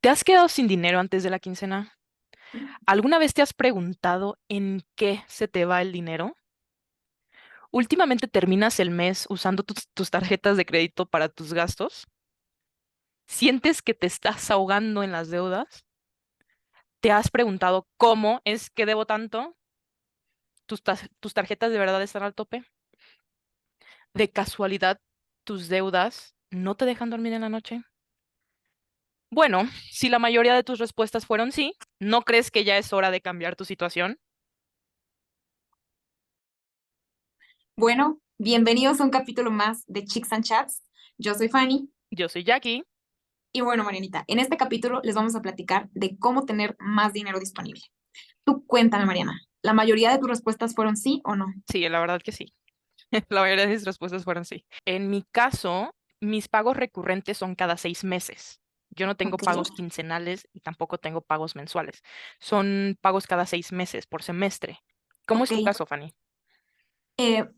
¿Te has quedado sin dinero antes de la quincena? ¿Alguna vez te has preguntado en qué se te va el dinero? ¿Últimamente terminas el mes usando tus tarjetas de crédito para tus gastos? ¿Sientes que te estás ahogando en las deudas? ¿Te has preguntado cómo es que debo tanto? ¿Tus tarjetas de verdad están al tope? ¿De casualidad tus deudas no te dejan dormir en la noche? Bueno, si la mayoría de tus respuestas fueron sí, ¿no crees que ya es hora de cambiar tu situación? Bueno, bienvenidos a un capítulo más de Chicks and Chats. Yo soy Fanny Yo soy Jackie. y bueno, Marianita, en este capítulo les vamos a platicar de cómo tener más dinero disponible. Tú cuéntame, Mariana, ¿la mayoría de tus respuestas fueron sí o no? Sí, la verdad que sí. La mayoría de mis respuestas fueron sí. En mi caso, mis pagos recurrentes son cada 6 meses. Yo no tengo Ok, pagos quincenales y tampoco tengo pagos mensuales. Son pagos cada 6 meses por semestre. ¿Cómo ok. es tu caso, Fanny?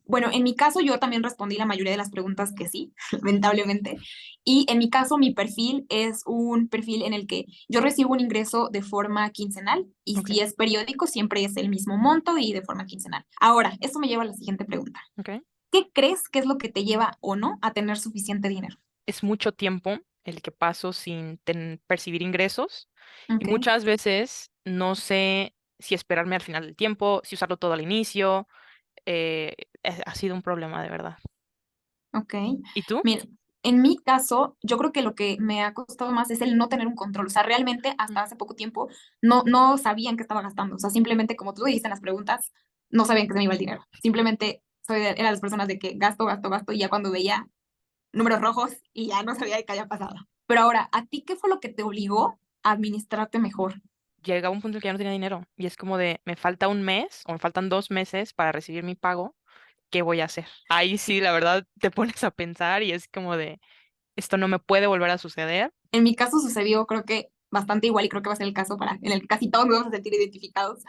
Bueno, en mi caso yo también respondí la mayoría de las preguntas que sí, lamentablemente. Y en mi caso mi perfil es un perfil en el que yo recibo un ingreso de forma quincenal y Ok, si es periódico siempre es el mismo monto y de forma quincenal. Ahora, esto me lleva a la siguiente pregunta. ok. ¿Qué crees que es lo que te lleva o no a tener suficiente dinero? Es mucho tiempo el que paso sin percibir ingresos y Ok, muchas veces no sé si esperarme al final del tiempo, si usarlo todo al inicio. Ha sido un problema de verdad. ok. ¿Y tú? Mira, en mi caso, yo creo que lo que me ha costado más es el no tener un control. O sea, realmente Mm. hasta hace poco tiempo no sabían qué estaba gastando. O sea, simplemente como tú dijiste en las preguntas, no sabían que se me iba el dinero. Simplemente era de las personas de que gasto, gasto, gasto y ya cuando veía números rojos y ya no sabía de qué había pasado. Pero ahora, ¿a ti qué fue lo que te obligó a administrarte mejor? Llega un punto en que ya no tenía dinero y es como de, me falta un mes o me faltan 2 meses para recibir mi pago, ¿qué voy a hacer? Ahí sí, la verdad, te pones a pensar y es como de, esto no me puede volver a suceder. En mi caso sucedió, creo que bastante igual y creo que va a ser el caso en el que casi todos nos vamos a sentir identificados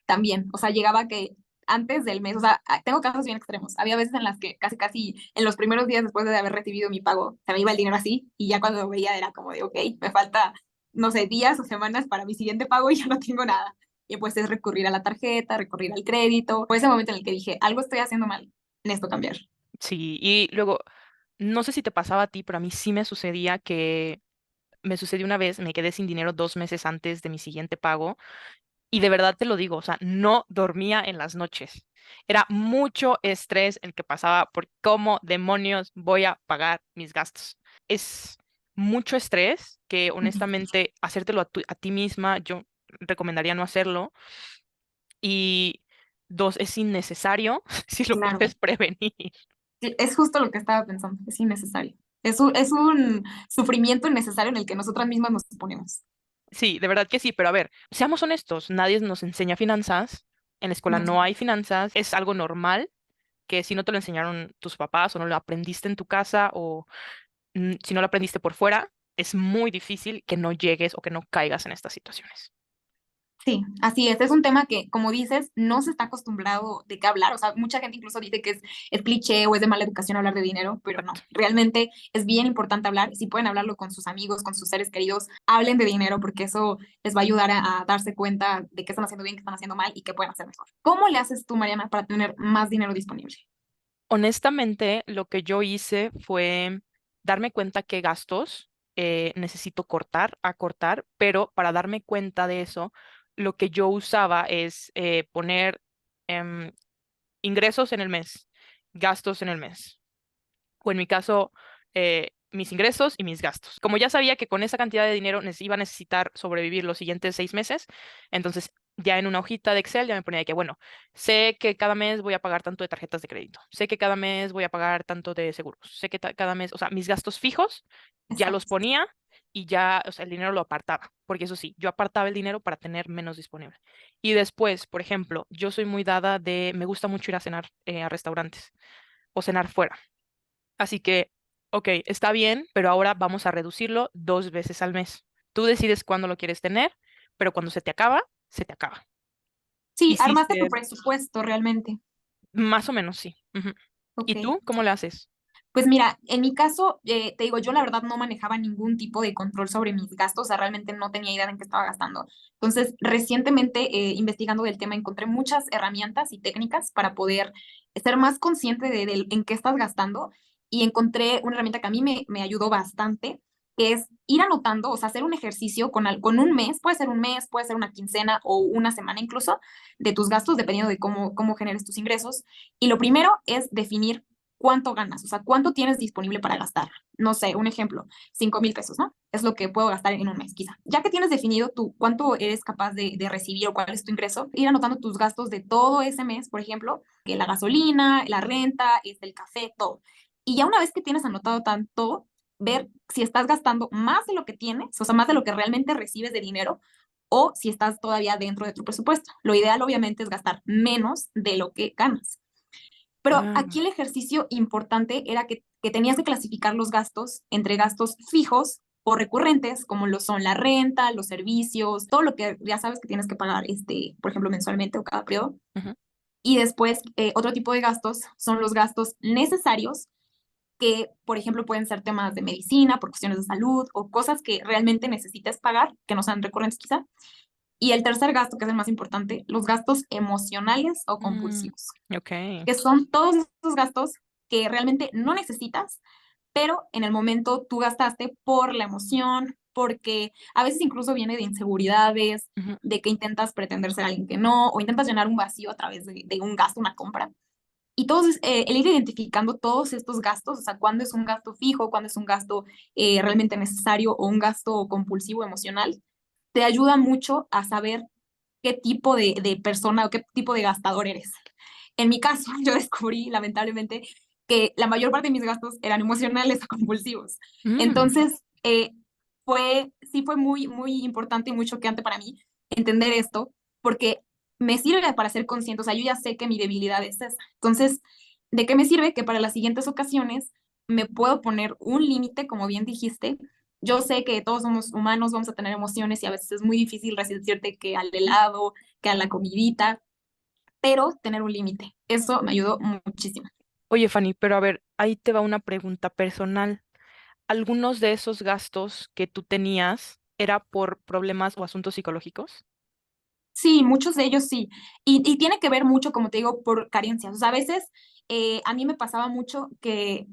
también. O sea, llegaba que antes del mes, o sea, tengo casos bien extremos. Había veces en las que casi en los primeros días después de haber recibido mi pago, se me iba el dinero así y ya cuando lo veía era como de, ok, me falta, no sé, días o semanas para mi siguiente pago y ya no tengo nada. Y pues es recurrir a la tarjeta, recurrir al crédito. Fue ese momento en el que dije, algo estoy haciendo mal, necesito cambiar. Sí, y luego, no sé si te pasaba a ti, pero a mí sí me sucedía que me sucedió una vez, me quedé sin dinero 2 meses antes de mi siguiente pago. Y de verdad te lo digo, o sea, no dormía en las noches. Era mucho estrés el que pasaba por cómo demonios voy a pagar mis gastos. Es mucho estrés que honestamente hacértelo a ti misma, yo recomendaría no hacerlo. Y dos, es innecesario si lo Claro. puedes prevenir. Sí, es justo lo que estaba pensando, es innecesario. Es un sufrimiento innecesario en el que nosotras mismas nos ponemos. Sí, de verdad que sí, pero a ver, seamos honestos, nadie nos enseña finanzas. En la escuela No. no hay finanzas, es algo normal que si no te lo enseñaron tus papás o no lo aprendiste en tu casa o si no lo aprendiste por fuera, es muy difícil que no llegues o que no caigas en estas situaciones. Sí, así es un tema que, como dices, no se está acostumbrado de qué hablar. O sea, mucha gente incluso dice que es cliché o es de mala educación hablar de dinero, pero Correcto. no, realmente es bien importante hablar. Si pueden hablarlo con sus amigos, con sus seres queridos, hablen de dinero porque eso les va a ayudar a darse cuenta de qué están haciendo bien, qué están haciendo mal y qué pueden hacer mejor. ¿Cómo le haces tú, Mariana, para tener más dinero disponible? Honestamente, lo que yo hice fue darme cuenta qué gastos necesito acortar, pero para darme cuenta de eso, lo que yo usaba es poner em, ingresos en el mes, gastos en el mes. O en mi caso, mis ingresos y mis gastos. Como ya sabía que con esa cantidad de dinero iba a necesitar sobrevivir los siguientes 6 meses, entonces ya en una hojita de Excel ya me ponía de que, bueno, sé que cada mes voy a pagar tanto de tarjetas de crédito, sé que cada mes voy a pagar tanto de seguros, sé que cada mes, o sea, mis gastos fijos ya los Exacto. ponía y ya, o sea, el dinero lo apartaba, porque eso sí, yo apartaba el dinero para tener menos disponible. Y después, por ejemplo, yo soy muy dada me gusta mucho ir a cenar a restaurantes o cenar fuera. Así que, ok, está bien, pero ahora vamos a reducirlo 2 veces al mes. Tú decides cuándo lo quieres tener, pero cuando se te acaba, se te acaba. Sí, armaste tu Hiciste presupuesto realmente. más o menos, sí. Ujú. Ok. ¿Y tú cómo le haces? Pues mira, en mi caso, te digo, yo la verdad no manejaba ningún tipo de control sobre mis gastos, o sea, realmente no tenía idea de en qué estaba gastando. Entonces, recientemente, investigando del tema, encontré muchas herramientas y técnicas para poder ser más consciente de en qué estás gastando y encontré una herramienta que a mí me ayudó bastante, que es ir anotando, o sea, hacer un ejercicio con un mes, puede ser una quincena o una semana incluso, de tus gastos, dependiendo de cómo generes tus ingresos. Y lo primero es definir cuánto ganas, o sea, cuánto tienes disponible para gastar. No sé, un ejemplo, 5,000 pesos, ¿no? Es lo que puedo gastar en un mes, quizá. Ya que tienes definido tú cuánto eres capaz de recibir o cuál es tu ingreso, ir anotando tus gastos de todo ese mes, por ejemplo, que la gasolina, la renta, el café, todo. Y ya una vez que tienes anotado tanto, ver si estás gastando más de lo que tienes, o sea, más de lo que realmente recibes de dinero, o si estás todavía dentro de tu presupuesto. Lo ideal, obviamente, es gastar menos de lo que ganas. Pero aquí Ah, el ejercicio importante era que tenías que clasificar los gastos entre gastos fijos o recurrentes, como lo son la renta, los servicios, todo lo que ya sabes que tienes que pagar, por ejemplo, mensualmente o cada periodo. ujú. Y después, otro tipo de gastos son los gastos necesarios, que, por ejemplo, pueden ser temas de medicina, por cuestiones de salud o cosas que realmente necesites pagar, que no sean recurrentes quizá. Y el tercer gasto, que es el más importante, los gastos emocionales o Mm, compulsivos, ok. que son todos esos gastos que realmente no necesitas, pero en el momento tú gastaste por la emoción, porque a veces incluso viene de inseguridades, Ujú. de que intentas pretender ser alguien que no, o intentas llenar un vacío a través de un gasto, una compra. Y todos, el ir identificando todos estos gastos, o sea, cuándo es un gasto fijo, cuándo es un gasto realmente necesario o un gasto compulsivo emocional, te ayuda mucho a saber qué tipo de persona o qué tipo de gastador eres. En mi caso, yo descubrí, lamentablemente, que la mayor parte de mis gastos eran emocionales o compulsivos. Mm, Entonces, sí fue muy, muy importante y muy choqueante para mí entender esto, porque me sirve para ser consciente, o sea, yo ya sé que mi debilidad es esa. Entonces, ¿de qué me sirve? Que para las siguientes ocasiones me puedo poner un límite, como bien dijiste. Yo sé que todos somos humanos, vamos a tener emociones y a veces es muy difícil resistirte que al helado, que a la comidita, pero tener un límite. Eso me ayudó muchísimo. Oye, Fanny, pero a ver, ahí te va una pregunta personal. ¿Algunos de esos gastos que tú tenías era por problemas o asuntos psicológicos? Sí, muchos de ellos sí. Y tiene que ver mucho, como te digo, por carencias. O sea, a veces a mí me pasaba mucho que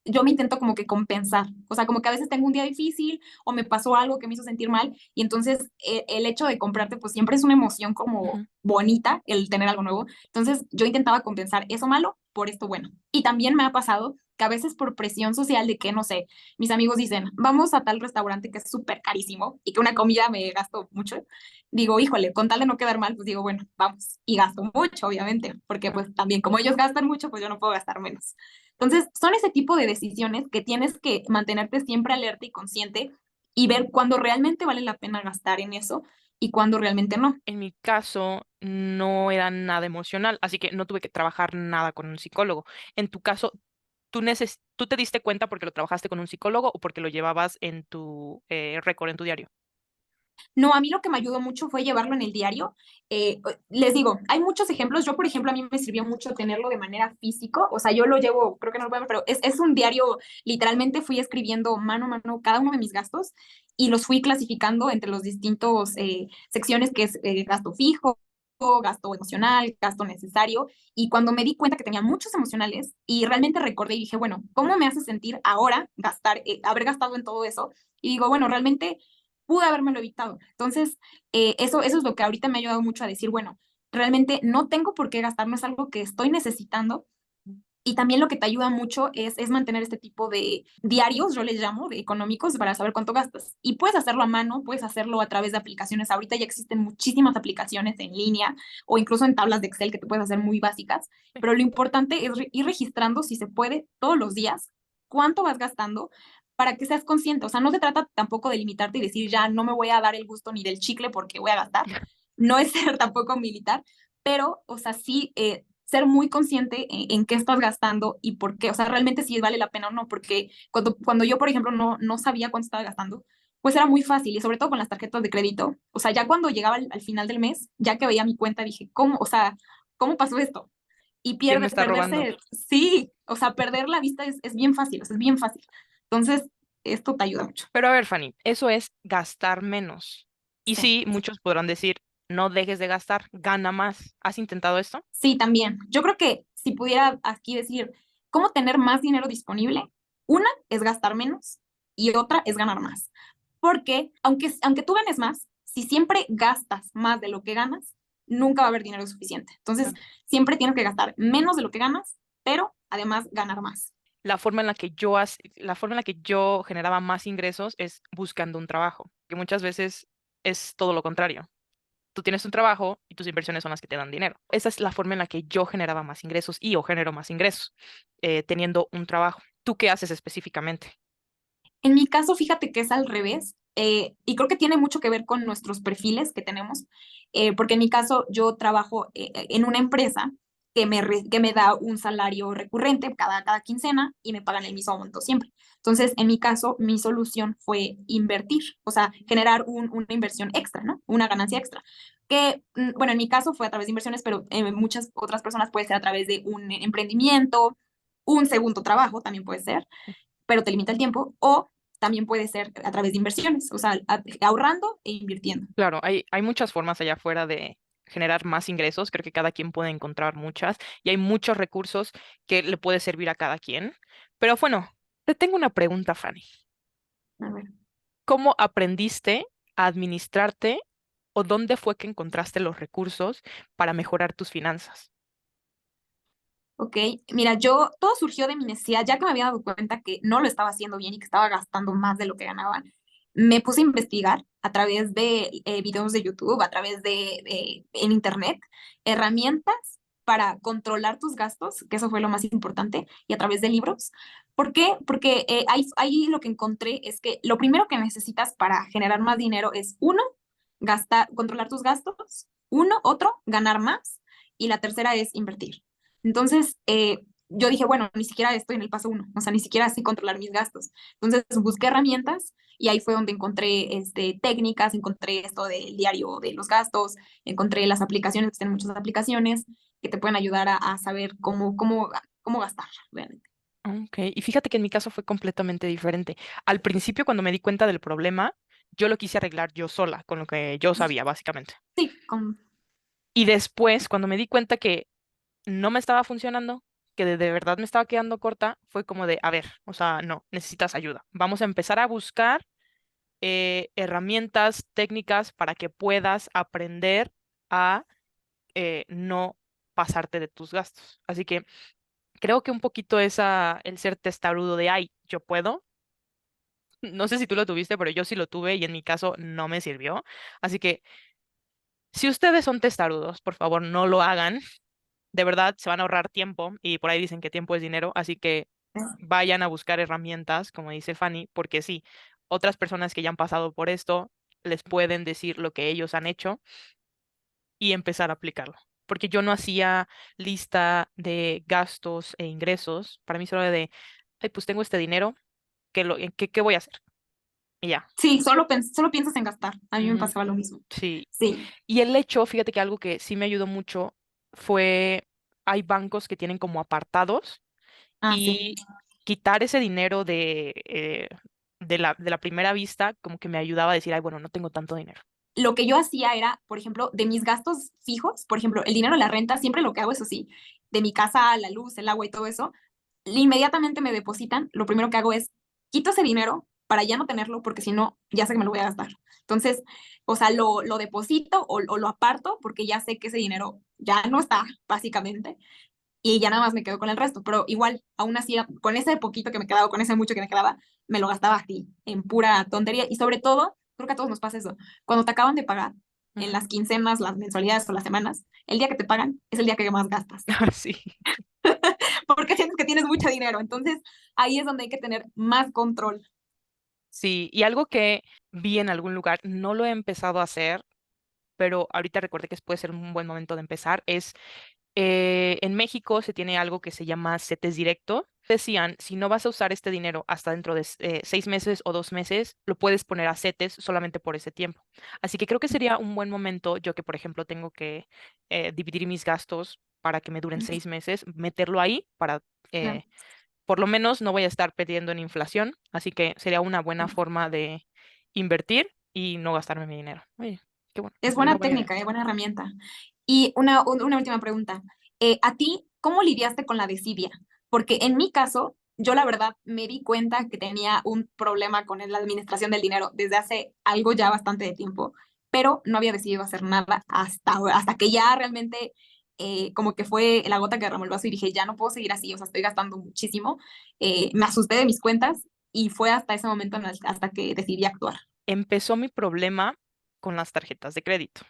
yo me intento como que compensar. O sea, como que a veces tengo un día difícil o me pasó algo que me hizo sentir mal. Y entonces el hecho de comprarte, pues siempre es una emoción como Ujú. bonita el tener algo nuevo. Entonces yo intentaba compensar eso malo por esto bueno. Y también me ha pasado que a veces por presión social de que, no sé, mis amigos dicen, vamos a tal restaurante que es súper carísimo y que una comida me gasto mucho, digo, híjole, con tal de no quedar mal, pues digo, bueno, vamos. Y gasto mucho, obviamente, porque Ah, pues también como ellos gastan mucho, pues yo no puedo gastar menos. Entonces, son ese tipo de decisiones que tienes que mantenerte siempre alerta y consciente y ver cuándo realmente vale la pena gastar en eso y cuándo realmente no. en mi caso, no era nada emocional, así que no tuve que trabajar nada con un psicólogo. En tu caso, ¿tú te diste cuenta porque lo trabajaste con un psicólogo o porque lo llevabas en tu récord, en tu diario? No, a mí lo que me ayudó mucho fue llevarlo en el diario. Les digo, hay muchos ejemplos. Yo, por ejemplo, a mí me sirvió mucho tenerlo de manera físico. O sea, yo lo llevo, creo que no lo pueden ver, pero es un diario. Literalmente fui escribiendo mano a mano cada uno de mis gastos y los fui clasificando entre los distintos secciones que es gasto fijo, gasto emocional, gasto necesario. Y cuando me di cuenta que tenía muchos emocionales y realmente recordé y dije, bueno, ¿cómo me hace sentir ahora gastar, haber gastado en todo eso? Y digo, bueno, realmente pude habérmelo evitado. Entonces, eso es lo que ahorita me ha ayudado mucho a decir, bueno, realmente no tengo por qué gastar, no es algo que estoy necesitando. Y también lo que te ayuda mucho es mantener este tipo de diarios, yo les llamo, de económicos, para saber cuánto gastas. Y puedes hacerlo a mano, puedes hacerlo a través de aplicaciones. Ahorita ya existen muchísimas aplicaciones en línea o incluso en tablas de Excel que te puedes hacer muy básicas. Sí. Pero lo importante es ir registrando, si se puede, todos los días, cuánto vas gastando para que seas consciente. O sea, no se trata tampoco de limitarte y decir, ya no me voy a dar el gusto ni del chicle porque voy a gastar. No es ser tampoco militar, pero, o sea, sí ser muy consciente en qué estás gastando y por qué, o sea, realmente si vale la pena o no, porque cuando yo, por ejemplo, no sabía cuánto estaba gastando, pues era muy fácil y sobre todo con las tarjetas de crédito, o sea, ya cuando llegaba al final del mes, ya que veía mi cuenta, dije, ¿cómo? O sea, ¿cómo pasó esto? y ¿Quién me está robando? perderse, sí, o sea, perder la vista es bien fácil, o sea, es bien fácil. Entonces, esto te ayuda mucho. Pero a ver, Fanny, eso es gastar menos. Y Sí. sí, muchos podrán decir, no dejes de gastar, gana más. ¿Has intentado esto? Sí, también. Yo creo que si pudiera aquí decir cómo tener más dinero disponible, una es gastar menos y otra es ganar más. Porque aunque tú ganes más, si siempre gastas más de lo que ganas, nunca va a haber dinero suficiente. Entonces, Claro. siempre tienes que gastar menos de lo que ganas, pero además ganar más. La forma en la que yo generaba más ingresos es buscando un trabajo, que muchas veces es todo lo contrario. Tú tienes un trabajo y tus inversiones son las que te dan dinero. Esa es la forma en la que yo generaba más ingresos y o genero más ingresos, teniendo un trabajo. ¿Tú qué haces específicamente? En mi caso, fíjate que es al revés, y creo que tiene mucho que ver con nuestros perfiles que tenemos, porque en mi caso yo trabajo en una empresa que me da un salario recurrente cada quincena y me pagan el mismo monto siempre. Entonces, en mi caso, mi solución fue invertir, o sea, generar una inversión extra, ¿no? Una ganancia extra. Que, bueno, en mi caso fue a través de inversiones, pero muchas otras personas puede ser a través de un emprendimiento, un segundo trabajo también puede ser, pero te limita el tiempo, o también puede ser a través de inversiones, o sea, ahorrando e invirtiendo. Claro, hay muchas formas allá afuera de generar más ingresos. Creo que cada quien puede encontrar muchas y hay muchos recursos que le puede servir a cada quien. Pero bueno, te tengo una pregunta, Fanny. A ver. ¿Cómo aprendiste a administrarte o dónde fue que encontraste los recursos para mejorar tus finanzas? Ok, mira, todo surgió de mi necesidad, ya que me había dado cuenta que no lo estaba haciendo bien y que estaba gastando más de lo que ganaba. Me puse a investigar a través de videos de YouTube, a través en internet, herramientas para controlar tus gastos, que eso fue lo más importante, y a través de libros. ¿Por qué? Porque ahí lo que encontré es que lo primero que necesitas para generar más dinero es uno, controlar tus gastos, otro, ganar más, y la tercera es invertir. Entonces, yo dije, bueno, ni siquiera estoy en el paso uno, o sea, ni siquiera así controlar mis gastos. Entonces, busqué herramientas y ahí fue donde encontré técnicas, encontré esto del diario de los gastos, encontré las aplicaciones, que tienen muchas aplicaciones que te pueden ayudar a saber cómo gastar realmente. Ok, y fíjate que en mi caso fue completamente diferente. Al principio, cuando me di cuenta del problema, yo lo quise arreglar yo sola, con lo que yo sabía, básicamente. Sí, Y después, cuando me di cuenta que no me estaba funcionando, que de verdad me estaba quedando corta, fue como de, a ver, o sea, no, necesitas ayuda. Vamos a empezar a buscar herramientas, técnicas para que puedas aprender a no pasarte de tus gastos. Así que creo que un poquito el ser testarudo de, ay, yo puedo. No sé si tú lo tuviste, pero yo sí lo tuve y en mi caso no me sirvió. Así que si ustedes son testarudos, por favor, no lo hagan. De verdad, se van a ahorrar tiempo y por ahí dicen que tiempo es dinero, así que vayan a buscar herramientas, como dice Fanny, porque sí, otras personas que ya han pasado por esto les pueden decir lo que ellos han hecho y empezar a aplicarlo. Porque yo no hacía lista de gastos e ingresos. Para mí solo era de, ay, pues tengo este dinero, ¿qué voy a hacer? Y ya. sí, solo piensas en gastar. A mí me Ujú. pasaba lo mismo. Sí. Sí, Y el hecho, fíjate que algo que sí me ayudó mucho fue, hay bancos que tienen como apartados sí. y quitar ese dinero de la primera vista, como que me ayudaba a decir, ay, bueno, no tengo tanto dinero. Lo que yo hacía era, por ejemplo, de mis gastos fijos, por ejemplo, el dinero de la renta, siempre lo que hago, eso sí, de mi casa, la luz, el agua y todo eso, inmediatamente me depositan, lo primero que hago es quito ese dinero para ya no tenerlo, porque si no, ya sé que me lo voy a gastar. Entonces, o sea, lo deposito o lo aparto porque ya sé que ese dinero ya no está, básicamente, y ya nada más me quedo con el resto. Pero igual, aún así, con ese poquito que me quedaba, con ese mucho que me quedaba, me lo gastaba así, en pura tontería. Y sobre todo, creo que a todos nos pasa eso. Cuando te acaban de pagar, en Ujú. las quincenas, las mensualidades o las semanas, el día que te pagan es el día que más gastas, Ah, sí. porque sientes que tienes mucho dinero. Entonces, ahí es donde hay que tener más control. Sí, y algo que vi en algún lugar, no lo he empezado a hacer, pero ahorita recuerde que puede ser un buen momento de empezar, es en México se tiene algo que se llama CETES directo. Decían, si no vas a usar este dinero hasta dentro de 6 meses o 2 meses, lo puedes poner a CETES solamente por ese tiempo. Así que creo que sería un buen momento, yo que por ejemplo tengo que dividir mis gastos, para que me duren Ujú. 6 meses, meterlo ahí para, Claro. por lo menos no voy a estar perdiendo en inflación, así que sería una buena forma de invertir y no gastarme mi dinero. Oye, qué bueno, me Es salió una buena buena idea. técnica, buena herramienta. Y una última pregunta. ¿A ti cómo lidiaste con la desidia? Porque en mi caso, yo la verdad me di cuenta que tenía un problema con la administración del dinero desde hace algo ya bastante de tiempo, pero no había decidido hacer nada hasta que ya realmente como que fue la gota que derramó el vaso y dije, ya no puedo seguir así, o sea, estoy gastando muchísimo. Me asusté de mis cuentas y fue hasta ese momento hasta que decidí actuar. Empezó mi problema con las tarjetas de crédito.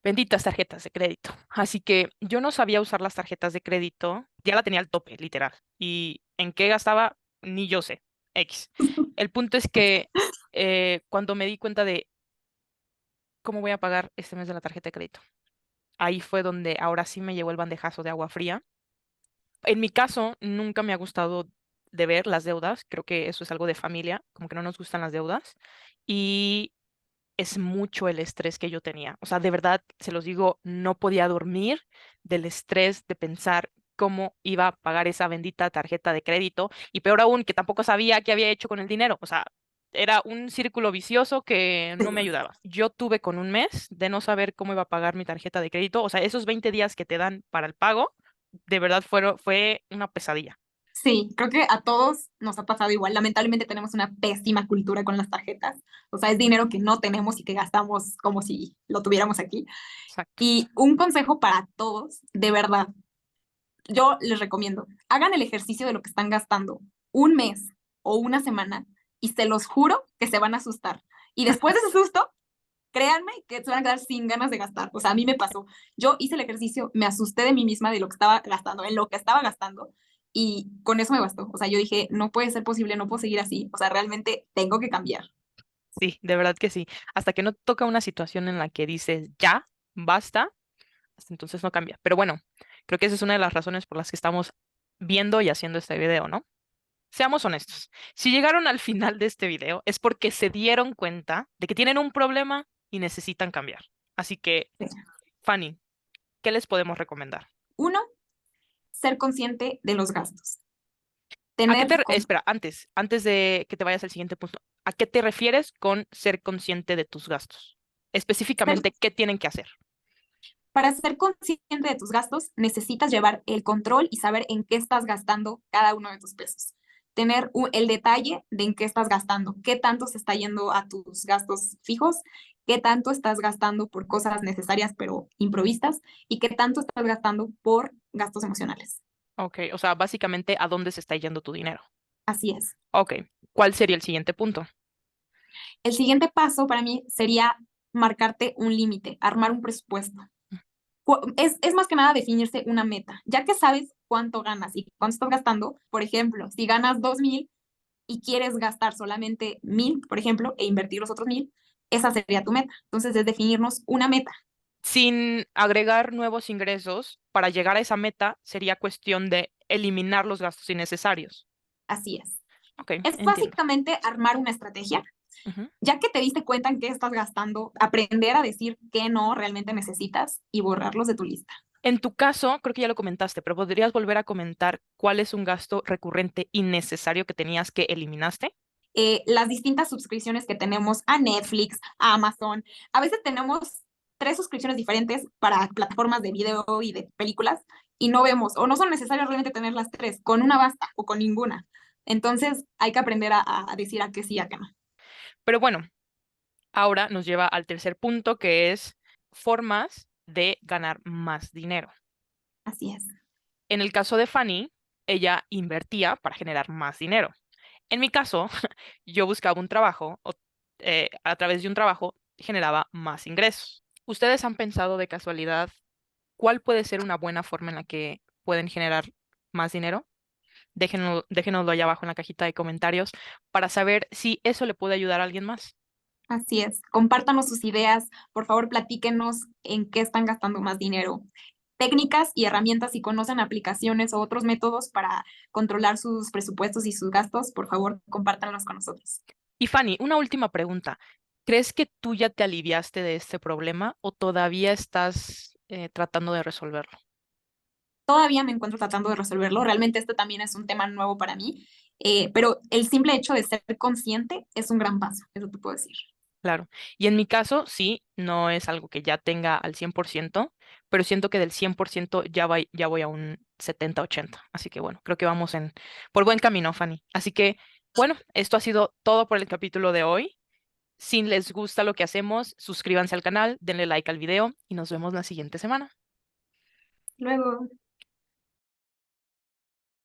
Benditas tarjetas de crédito. Así que yo no sabía usar las tarjetas de crédito, ya la tenía al tope, literal. Y en qué gastaba, ni yo sé. X. El punto es que cuando me di cuenta de cómo voy a pagar este mes de la tarjeta de crédito, ahí fue donde ahora sí me llegó el bandejazo de agua fría. En mi caso, nunca me ha gustado de ver las deudas. Creo que eso es algo de familia, como que no nos gustan las deudas. Y es mucho el estrés que yo tenía. O sea, de verdad, se los digo, no podía dormir del estrés de pensar cómo iba a pagar esa bendita tarjeta de crédito y peor aún, que tampoco sabía qué había hecho con el dinero. O sea, era un círculo vicioso que no me ayudaba. Yo tuve con un mes de no saber cómo iba a pagar mi tarjeta de crédito. O sea, esos 20 días que te dan para el pago, de verdad fue una pesadilla. Sí, creo que a todos nos ha pasado igual. Lamentablemente tenemos una pésima cultura con las tarjetas. O sea, es dinero que no tenemos y que gastamos como si lo tuviéramos aquí. Exacto. Y un consejo para todos, de verdad, yo les recomiendo, hagan el ejercicio de lo que están gastando un mes o una semana y se los juro que se van a asustar. Y después de ese susto, créanme que se van a quedar sin ganas de gastar. O sea, a mí me pasó. Yo hice el ejercicio, me asusté de mí misma de lo que estaba gastando, en lo que estaba gastando, y con eso me bastó. O sea, yo dije, no puede ser posible, no puedo seguir así. O sea, realmente tengo que cambiar. Sí, de verdad que sí. Hasta que no toca una situación en la que dices, ya, basta, hasta entonces no cambia. Pero bueno, creo que esa es una de las razones por las que estamos viendo y haciendo este video, ¿no? Seamos honestos. Si llegaron al final de este video es porque se dieron cuenta de que tienen un problema y necesitan cambiar. Así que, Sí. Fanny, ¿qué les podemos recomendar? Uno, ser consciente de los gastos. ¿A qué Tener, espera, antes de que te vayas al siguiente punto, ¿a qué te refieres con ser consciente de tus gastos? ser Específicamente, ¿qué tienen que hacer? Para ser consciente de tus gastos, necesitas llevar el control y saber en qué estás gastando cada uno de tus pesos. Tener el detalle de en qué estás gastando, qué tanto se está yendo a tus gastos fijos, qué tanto estás gastando por cosas necesarias pero improvistas y qué tanto estás gastando por gastos emocionales. Ok, o sea, básicamente, ¿a dónde se está yendo tu dinero? Así es. Ok, ¿cuál sería el siguiente punto? El siguiente paso para mí sería marcarte un límite, armar un presupuesto. Es más que nada definirse una meta, ya que sabes cuánto ganas y cuánto estás gastando. Por ejemplo, si ganas 2,000 y quieres gastar solamente 1,000, por ejemplo, e invertir los otros 1,000, esa sería tu meta. Entonces, es definirnos una meta. Sin agregar nuevos ingresos, para llegar a esa meta sería cuestión de eliminar los gastos innecesarios. Así es. Ok, Es entiendo. básicamente armar una estrategia, Ujú. ya que te diste cuenta en qué estás gastando, aprender a decir qué no realmente necesitas y borrarlos de tu lista. En tu caso, creo que ya lo comentaste, pero ¿podrías volver a comentar cuál es un gasto recurrente innecesario que tenías que eliminaste? Las distintas suscripciones que tenemos a Netflix, a Amazon. A veces tenemos 3 suscripciones diferentes para plataformas de video y de películas y no vemos o no son necesarias realmente tener las 3, con una basta o con ninguna. Entonces hay que aprender a decir a qué sí y a qué no. Pero bueno, ahora nos lleva al tercer punto, que es formas de ganar más dinero. Así es. En el caso de Fanny, ella invertía para generar más dinero. En mi caso, yo buscaba un trabajo o a través de un trabajo generaba más ingresos. ¿Ustedes han pensado de casualidad cuál puede ser una buena forma en la que pueden generar más dinero? Déjenoslo allá abajo en la cajita de comentarios para saber si eso le puede ayudar a alguien más. Así es. Compártanos sus ideas. Por favor, platíquenos en qué están gastando más dinero. Técnicas y herramientas, si conocen aplicaciones o otros métodos para controlar sus presupuestos y sus gastos, por favor, compártanlos con nosotros. Y Fanny, una última pregunta. ¿Crees que tú ya te aliviaste de este problema o todavía estás tratando de resolverlo. Todavía me encuentro tratando de resolverlo. Realmente este también es un tema nuevo para mí, pero el simple hecho de ser consciente es un gran paso, eso te puedo decir. Claro. Y en mi caso, sí, no es algo que ya tenga al 100%, pero siento que del 100% ya voy a un 70-80. Así que bueno, creo que vamos por buen camino, Fanny. Así que bueno, esto ha sido todo por el capítulo de hoy. Si les gusta lo que hacemos, suscríbanse al canal, denle like al video y nos vemos la siguiente semana. Luego.